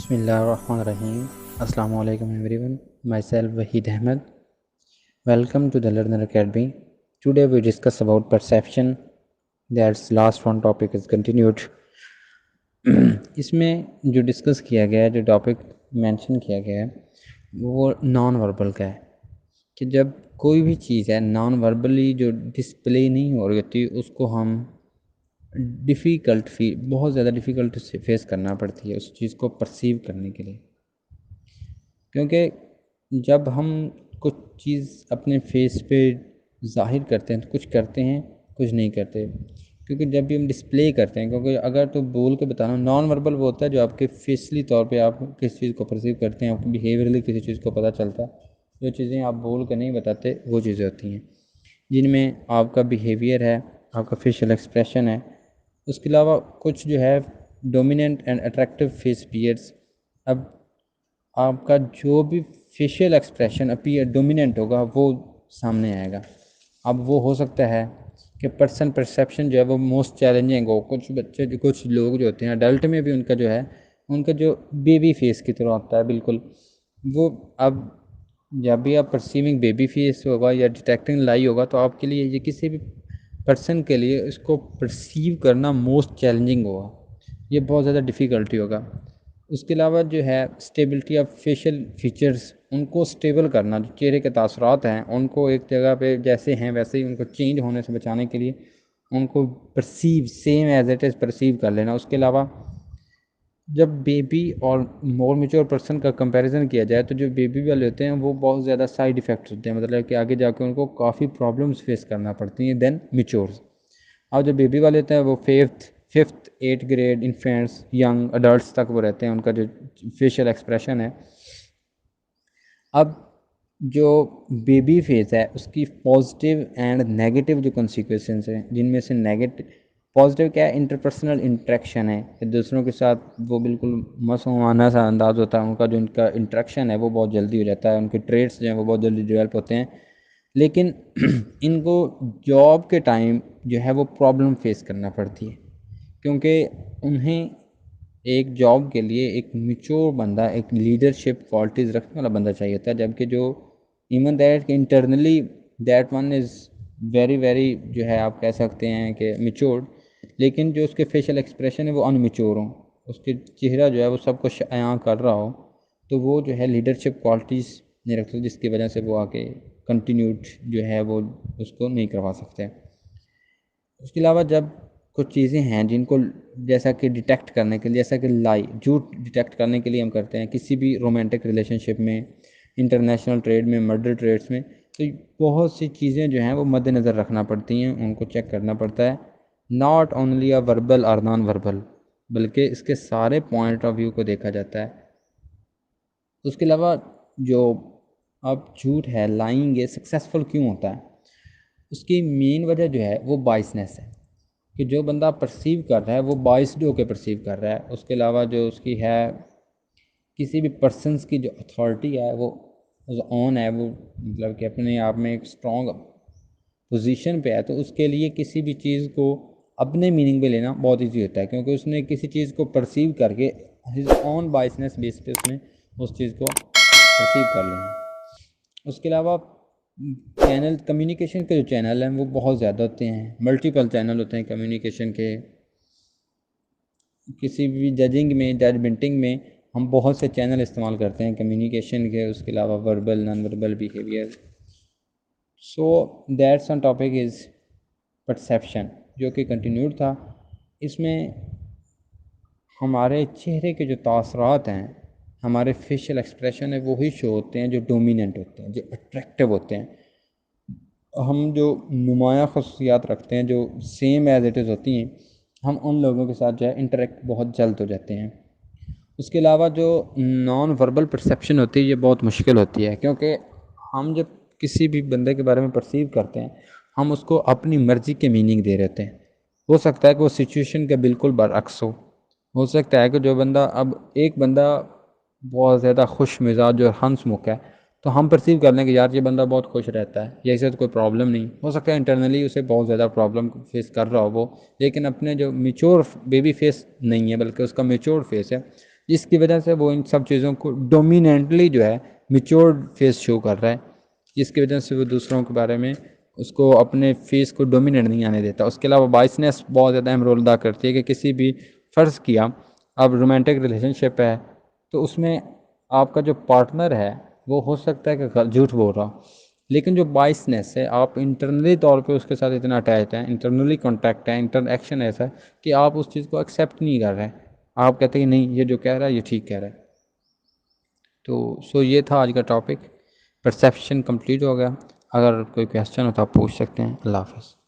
Bismillahirrahmanirrahim. Assalamu alaikum everyone. Myself Wahid Ahmed. Welcome to the Learner Academy. Today we discuss about perception. That's last one topic is continued. इसमें जो discuss किया गया है, जो topic mention किया गया है, वो नॉन वर्बल का है कि जब कोई भी चीज़ है नॉन वर्बली जो डिस्प्ले नहीं हो रही होती उसको हम बहुत ज़्यादा डिफ़िकल्ट से फेस करना पड़ती है उस चीज़ को परसीव करने के लिए। क्योंकि जब हम कुछ चीज़ अपने फेस पे ज़ाहिर करते हैं तो कुछ करते हैं, कुछ नहीं करते। क्योंकि जब भी हम डिस्प्ले करते हैं, क्योंकि अगर तो बोल के बताना, नॉन वर्बल वो होता है जो आपके फेसली तौर पे आप किस चीज़ को परसीव करते हैं, आपको बिहेवियरली किसी चीज़ को पता चलता है। जो चीज़ें आप बोल के नहीं बताते वो चीज़ें होती हैं, जिनमें आपका बिहेवियर है, आपका फेशियल एक्सप्रेशन है। उसके अलावा कुछ जो है dominant and attractive face beards. अब आपका जो भी फेशियल एक्सप्रेशन अपीयर डोमिनेंट होगा वो सामने आएगा। अब वो हो सकता है कि पर्सन परसेप्शन जो है वो मोस्ट चैलेंजिंग हो। कुछ बच्चे जो कुछ लोग जो होते हैं अडल्ट में भी उनका जो है उनका जो बेबी फेस की तरह होता है बिल्कुल वो। अब जब भी आप परसीविंग बेबी फेस होगा या डिटेक्टिंग लाई होगा तो आपके लिए ये किसी भी पर्सन के लिए इसको परसीव करना मोस्ट चैलेंजिंग होगा, ये बहुत ज़्यादा डिफ़िकल्टी होगा। उसके अलावा जो है स्टेबिलिटी ऑफ फेशियल फीचर्स, उनको स्टेबल करना, जो चेहरे के तासुरात हैं उनको एक जगह पे जैसे हैं वैसे ही उनको चेंज होने से बचाने के लिए उनको perceive same as it is perceive कर लेना। उसके अलावा जब बेबी और मोर मेच्योर पर्सन का कंपैरिजन किया जाए तो जो बेबी वाले होते हैं वो बहुत ज़्यादा साइड इफ़ेक्ट्स होते हैं, मतलब कि आगे जाके उनको काफ़ी प्रॉब्लम्स फेस करना पड़ती हैं देन मेच्योर्स। और जो बेबी वाले होते हैं वो fifth 8th grade infants young adult तक वो रहते हैं, उनका जो फेशियल एक्सप्रेशन है। अब जो बेबी फेस है उसकी पॉजिटिव एंड नेगेटिव जो कॉन्सिक्वेंसेस हैं, जिनमें से नेगेटिव पॉजिटिव क्या है, इंटरपर्सनल इंटरेक्शन है कि दूसरों के साथ वो बिल्कुल मसमाना सा अंदाज़ होता है उनका, जो इनका इंटरेक्शन है वो बहुत जल्दी हो जाता है, उनके ट्रेड्स जो हैं वो बहुत जल्दी डेवलप होते हैं। लेकिन इनको जॉब के टाइम जो है वो प्रॉब्लम फेस करना पड़ती है, क्योंकि उन्हें एक जॉब के लिए एक मैच्योर बंदा, एक लीडरशिप क्वालिटीज़ रखने वाला बंदा चाहिए होता है। जबकि जो even that internally that one is very very जो है आप कह सकते हैं कि मैच्योर्ड, लेकिन जो उसके फेशियल एक्सप्रेशन है वो अनमेच्योर हो, उसके चेहरा जो है वो सब कुछ अयां कर रहा हो, तो वो जो है लीडरशिप क्वालिटीज़ नहीं रखता, जिसकी वजह से वो आगे कंटिन्यूड जो है वो उसको नहीं करवा सकते। उसके अलावा जब कुछ चीज़ें हैं जिनको जैसा कि डिटेक्ट करने के लिए, जैसा कि लाई झूठ डिटेक्ट करने के लिए हम करते हैं किसी भी रोमांटिक रिलेशनशिप में, इंटरनेशनल ट्रेड में, मर्डर ट्रेड्स में, तो बहुत सी चीज़ें जो हैं वो मद्देनज़र रखना पड़ती हैं, उनको चेक करना पड़ता है। नॉट ओनली अ वर्बल और नॉन वर्बल, बल्कि इसके सारे पॉइंट ऑफ व्यू को देखा जाता है। उसके अलावा जो अब झूठ है, लाइंग है, सक्सेसफुल क्यों होता है, उसकी मेन वजह जो है वो बाइसनेस है कि जो बंदा परसीव कर रहा है वो बाइस्ड होकर परसीव कर रहा है। उसके अलावा जो उसकी है किसी भी पर्सनस की जो अथॉरिटी है वो ऑन है, वो मतलब कि अपने आप में एक स्ट्रॉन्ग पोजीशन पे है, तो उसके लिए किसी भी चीज़ को अपने मीनिंग पे लेना बहुत इजी होता है, क्योंकि उसने किसी चीज़ को परसीव करके हिज ऑन बाइसनेस बेस पे उसने उस चीज़ को परसीव कर लेना। उसके अलावा चैनल कम्युनिकेशन के जो चैनल हैं वो बहुत ज़्यादा होते हैं, मल्टीपल चैनल होते हैं कम्युनिकेशन के। किसी भी जजमेंटिंग में हम बहुत से चैनल इस्तेमाल करते हैं कम्युनिकेशन के। उसके अलावा verbal, non verbal behaviour. So that's on topic is perception, जो कि कंटिन्यूड था। इसमें हमारे चेहरे के जो तासरात हैं, हमारे फेशियल एक्सप्रेशन है, वो ही शो होते हैं जो डोमिनेंट होते हैं, जो अट्रैक्टिव होते हैं। हम जो नुमाया खसूसियात रखते हैं जो सेम एज इट इज़ होती हैं, हम उन लोगों के साथ जो है इंटरेक्ट बहुत जल्द हो जाते हैं। उसके अलावा जो नॉन वर्बल परसेप्शन होती है ये बहुत मुश्किल होती है, क्योंकि हम जब किसी भी बंदे के बारे में परसीव करते हैं हम उसको अपनी मर्ज़ी के मीनिंग दे रहते हैं। हो सकता है कि वो सिचुएशन के बिल्कुल बरअक्स हो सकता है कि जो बंदा, अब एक बंदा बहुत ज़्यादा खुश मिजाज और हंसमुख है तो हम परसीव कर लें कि यार ये बंदा बहुत खुश रहता है या इसे तो कोई प्रॉब्लम नहीं। हो सकता है इंटरनली उसे बहुत ज़्यादा प्रॉब्लम फेस कर रहा हो वो, लेकिन अपने जो मेच्योर बेबी फेस नहीं है बल्कि उसका मेच्योर फेस है, जिसकी वजह से वो इन सब चीज़ों को डोमिनेंटली जो है मेच्योर्ड फेस शो कर रहा है, जिसकी वजह से वो दूसरों के बारे में उसको अपने फेस को डोमिनेट नहीं आने देता। उसके अलावा बाइसनेस बहुत ज़्यादा अहम रोल अदा करती है कि किसी भी फ़र्ज़ किया अब रोमांटिक रिलेशनशिप है तो उसमें आपका जो पार्टनर है वो हो सकता है कि झूठ बोल रहा हो, लेकिन जो बाइसनेस है आप इंटरनली तौर पे उसके साथ इतना अटैच हैं, इंटरनली कॉन्टैक्ट है, इंटरएक्शन ऐसा है कि आप उस चीज़ को एक्सेप्ट नहीं कर रहे हैं। आप कहते हैं कि नहीं ये जो कह रहा है ये ठीक कह रहा है। तो ये था आज का टॉपिक। परसेप्शन कंप्लीट हो गया। अगर कोई क्वेश्चन हो तो आप पूछ सकते हैं। अल्लाह हाफ़िज़।